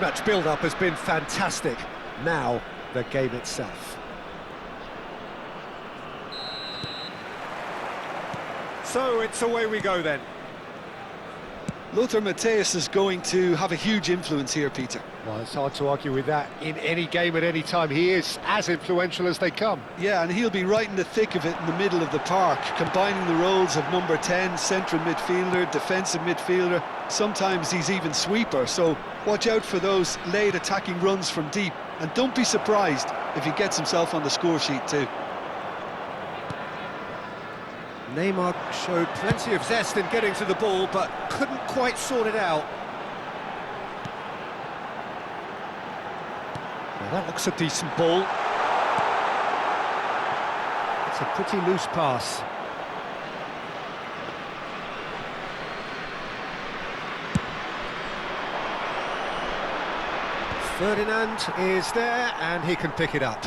Match build-up has been fantastic. Now, the game itself. So, it's away we go then. Lothar Matthäus is going to have a huge influence here, Peter. Well, it's hard to argue with that. In any game at any time, he is as influential as they come. Yeah, and he'll be right in the thick of it in the middle of the park, combining the roles of number 10, central midfielder, defensive midfielder. Sometimes he's even sweeper, so watch out for those late attacking runs from deep. And don't be surprised if he gets himself on the score sheet too. Neymar showed plenty of zest in getting to the ball, but couldn't quite sort it out. Now that looks a decent ball. It's a pretty loose pass. Ferdinand is there, and he can pick it up.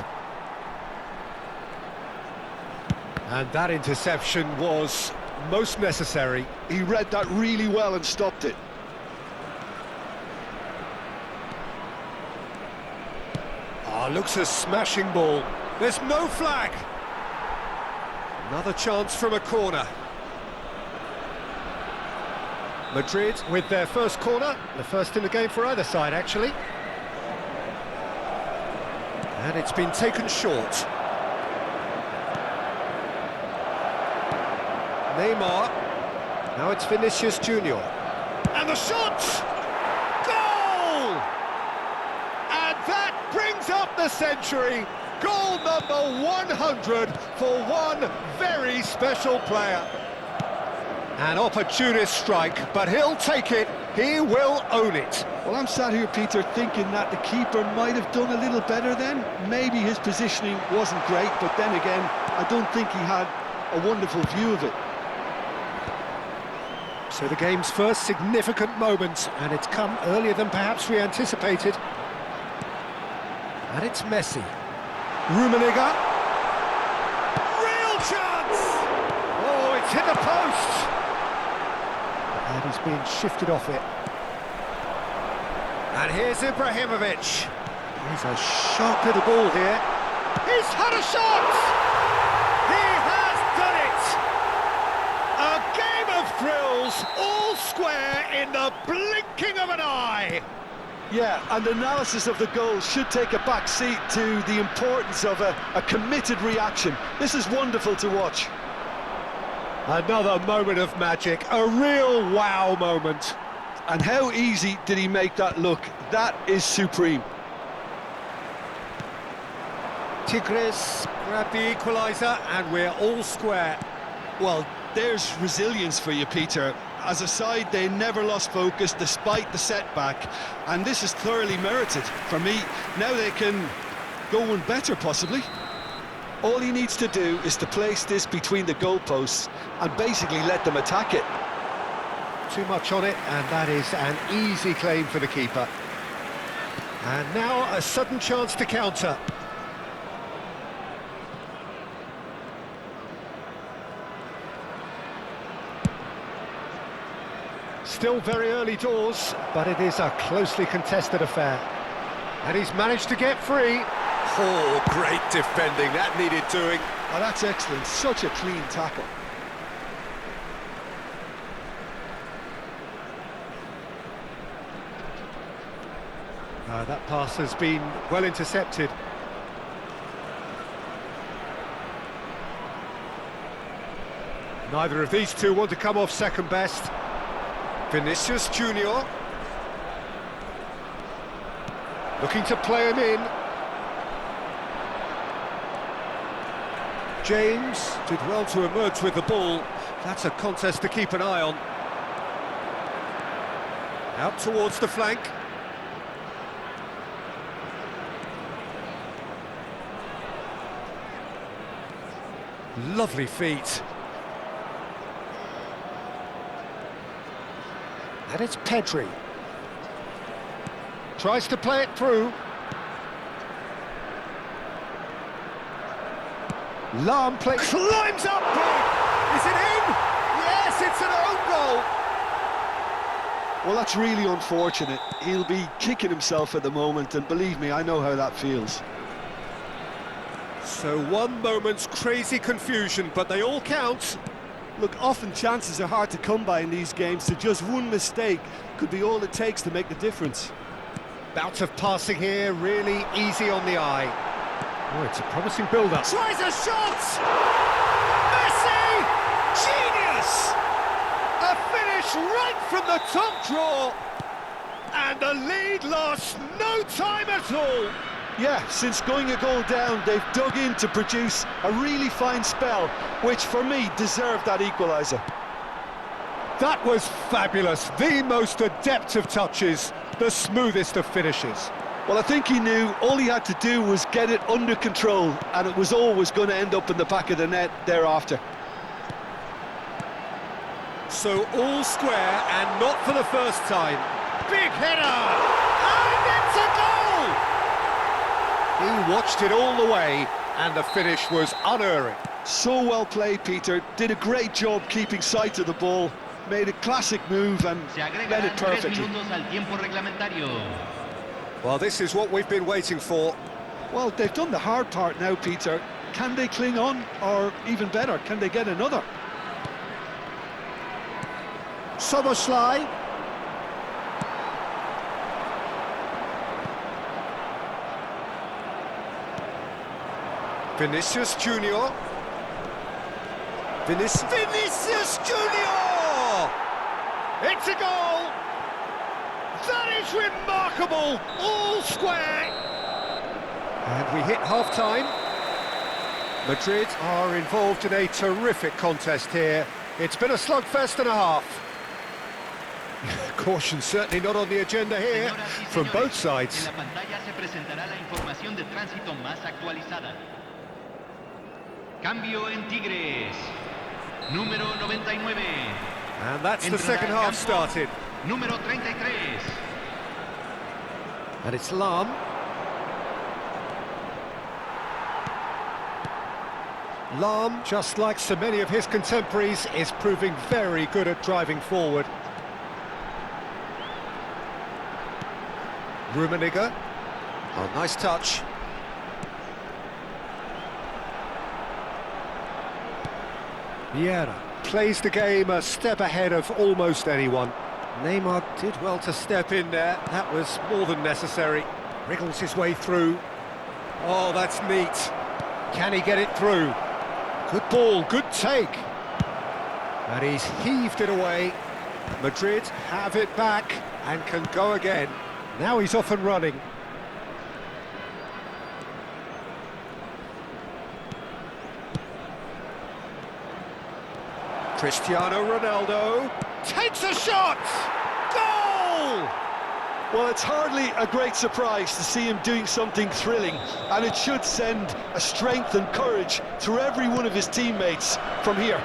And that interception was most necessary. He read that really well and stopped it. Looks a smashing ball. There's no flag. Another chance from a corner. Madrid with their first corner, the first in the game for either side, actually. And it's been taken short. Neymar. Now it's Vinicius Junior. And the shot! Goal! And that brings up the century. Goal number 100 for one very special player. An opportunist strike, but he'll take it. He will own it. Well, I'm sat here, Peter, thinking that the keeper might have done a little better then. Maybe his positioning wasn't great, but then again, I don't think he had a wonderful view of it. So the game's first significant moment, and it's come earlier than perhaps we anticipated. And it's Messi. Rummenigge. Real chance! Oh, it's hit the post! And he's being shifted off it. And here's Ibrahimovic. He's a sharp little ball here. He's had a shot! He has done it! A game of thrills, all square in the blinking of an eye. Yeah, and analysis of the goal should take a back seat to the importance of a committed reaction. This is wonderful to watch. Another moment of magic, a real wow moment. And how easy did he make that look? That is supreme. Tigres grab the equaliser, and we're all square. Well, there's resilience for you, Peter. As a side, they never lost focus despite the setback, and this is thoroughly merited for me. Now they can go one better, possibly. All he needs to do is to place this between the goalposts and basically let them attack it. Too much on it, and that is an easy claim for the keeper. And now a sudden chance to counter. Still very early doors, but it is a closely contested affair. And he's managed to get free. Oh, great defending, that needed doing. Oh, that's excellent, such a clean tackle. That pass has been well intercepted. Neither of these two want to come off second best. Vinicius Junior. Looking to play him in. James did well to emerge with the ball. That's a contest to keep an eye on. Out towards the flank. Lovely feet. And it's Pedri. Tries to play it through. Lahm climbs up big. Is it in? Yes, it's an own goal. Well, that's really unfortunate. He'll be kicking himself at the moment, and believe me, I know how that feels. So one moment's crazy confusion, but they all count. Look, often chances are hard to come by in these games, so just one mistake could be all it takes to make the difference. Bout of passing here, really easy on the eye. Oh, it's a promising build-up. Tries a shot! Messi! Genius! A finish right from the top draw! And the lead lost no time at all! Yeah, since going a goal down, they've dug in to produce a really fine spell, which for me deserved that equaliser. That was fabulous, the most adept of touches, the smoothest of finishes. Well, I think he knew all he had to do was get it under control, and it was always going to end up in the back of the net thereafter. So all square, and not for the first time. Big header! And it's a goal! He watched it all the way, and the finish was unerring. So well played, Peter. Did a great job keeping sight of the ball, made a classic move and read it perfectly. Well, this is what we've been waiting for. Well, they've done the hard part now, Peter. Can they cling on, or even better, can they get another? Szoboszlai. Vinicius Junior. Vinicius Junior! It's a goal! That is remarkable! All square! And we hit half-time. Madrid are involved in a terrific contest here. It's been a slugfest and a half. Caution certainly not on the agenda here from both sides. Cambio en Tigres. Número 99. And that's the second half started. Número 33. And it's Lahm. Lahm, just like so many of his contemporaries, is proving very good at driving forward. Rummenigge. Oh, nice touch. Vieira plays the game a step ahead of almost anyone. Neymar did well to step in there. That was more than necessary. Wriggles his way through. Oh, that's neat. Can he get it through? Good ball, good take. And he's heaved it away. Madrid have it back and can go again. Now he's off and running. Cristiano Ronaldo takes a shot! Goal! Well, it's hardly a great surprise to see him doing something thrilling, and it should send a strength and courage through every one of his teammates from here.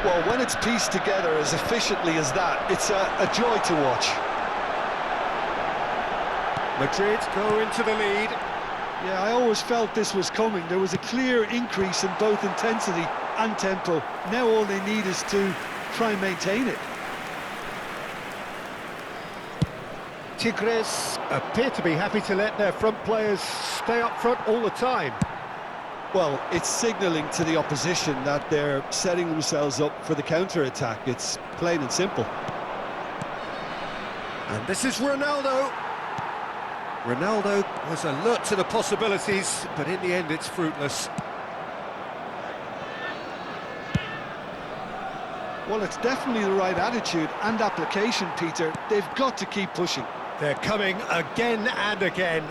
Well, when it's pieced together as efficiently as that, it's a joy to watch. Madrid go into the lead. Yeah, I always felt this was coming. There was a clear increase in both intensity and tempo. Now all they need is to try and maintain it. Tigres appear to be happy to let their front players stay up front all the time. Well, it's signalling to the opposition that they're setting themselves up for the counter-attack. It's plain and simple. And this is Ronaldo. Ronaldo was alert to the possibilities, but in the end it's fruitless. Well, it's definitely the right attitude and application, Peter. They've got to keep pushing. They're coming again and again.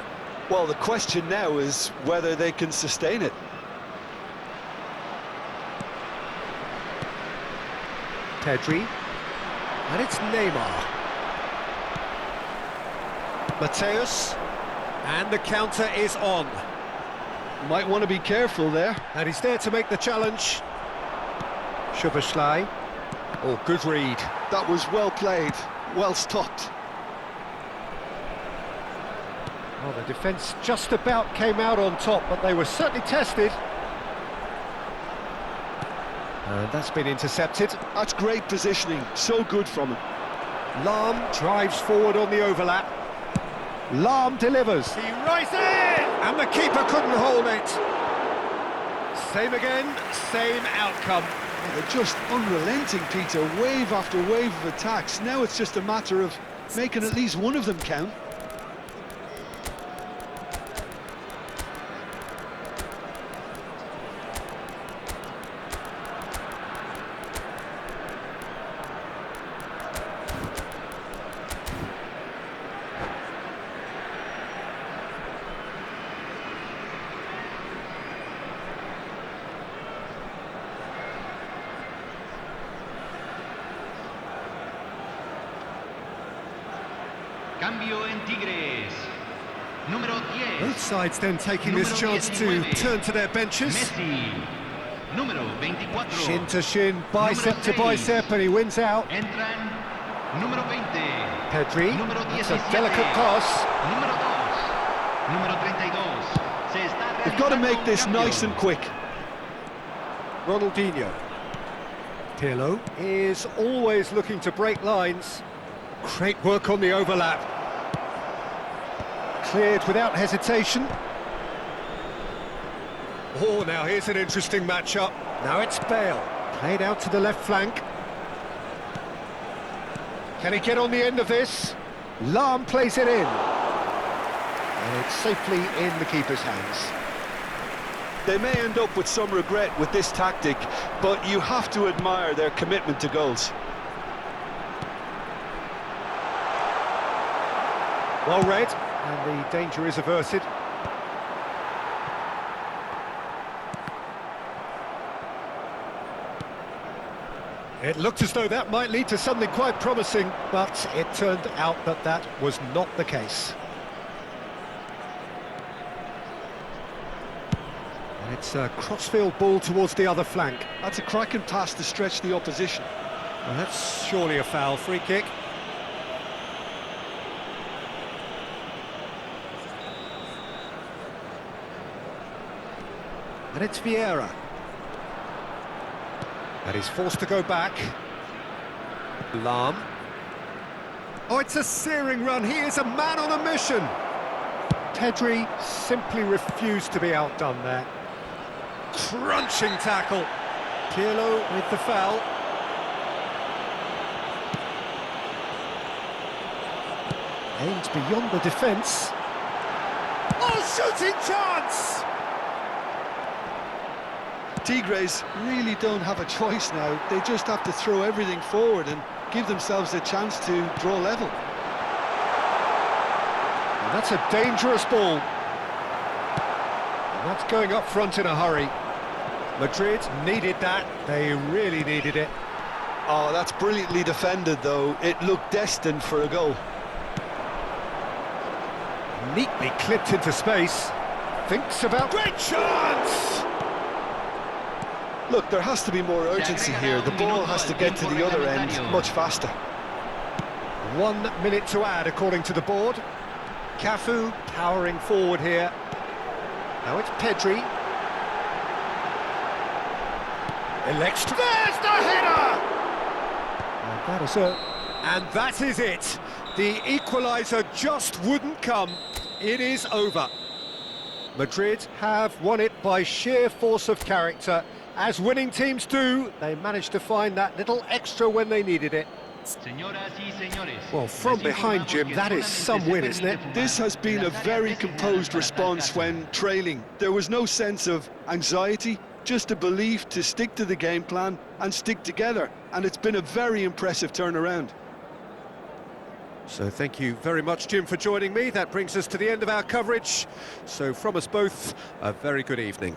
Well, the question now is whether they can sustain it. Pedri. And it's Neymar. Mateus. And the counter is on. Might want to be careful there. And he's there to make the challenge. Szoboszlai. Oh, good read. That was well played, well stopped. Well, the defence just about came out on top, but they were certainly tested. And that's been intercepted. That's great positioning, so good from him. Lahm drives forward on the overlap. Lahm delivers. He rises in! And the keeper couldn't hold it. Same again, same outcome. They're just unrelenting, Peter. Wave after wave of attacks. Now it's just a matter of making at least one of them count. Cambio en Tigres. Número 10. Both sides then taking this Número chance to 19. turn to their benches. Messi. Número 24. Shin to shin, bicep Número to 6. bicep, and he wins out. Entran. Número 20. Pedri, Número it's a 17. delicate pass. Número 2. Número 32. Se está They've got to realizando make un this cambio. nice and quick. Ronaldinho. Pirlo is always looking to break lines. Great work on the overlap. Cleared without hesitation. Oh, now here's an interesting matchup. Now it's Bale. Played out to the left flank. Can he get on the end of this? Lahm plays it in. And it's safely in the keeper's hands. They may end up with some regret with this tactic, but you have to admire their commitment to goals. Well read, and the danger is averted. It looked as though that might lead to something quite promising, but it turned out that that was not the case. And it's a crossfield ball towards the other flank. That's a cracking pass to stretch the opposition. Well, that's surely a foul. Free kick. And it's Vieira. And he's forced to go back. Lahm. Oh, it's a searing run. He is a man on a mission. Pedri simply refused to be outdone there. Crunching tackle. Pirlo with the foul. Aimed beyond the defence. Oh, shooting chance! Tigres really don't have a choice now. They just have to throw everything forward and give themselves a chance to draw level. And that's a dangerous ball. And that's going up front in a hurry. Madrid needed that. They really needed it. Oh, that's brilliantly defended, though. It looked destined for a goal. Neatly clipped into space. Thinks about... Great chance! Look, there has to be more urgency here. The ball has to get to the other end much faster. 1 minute to add, according to the board. Cafu powering forward here. Now it's Pedri. Elects to... There's the header! And that is it. The equaliser just wouldn't come. It is over. Madrid have won it by sheer force of character. As winning teams do, they managed to find that little extra when they needed it. Well, from behind, Jim, that is some win, isn't it? This has been a very composed response when trailing. There was no sense of anxiety, just a belief to stick to the game plan and stick together. And it's been a very impressive turnaround. So thank you very much, Jim, for joining me. That brings us to the end of our coverage. So from us both, a very good evening.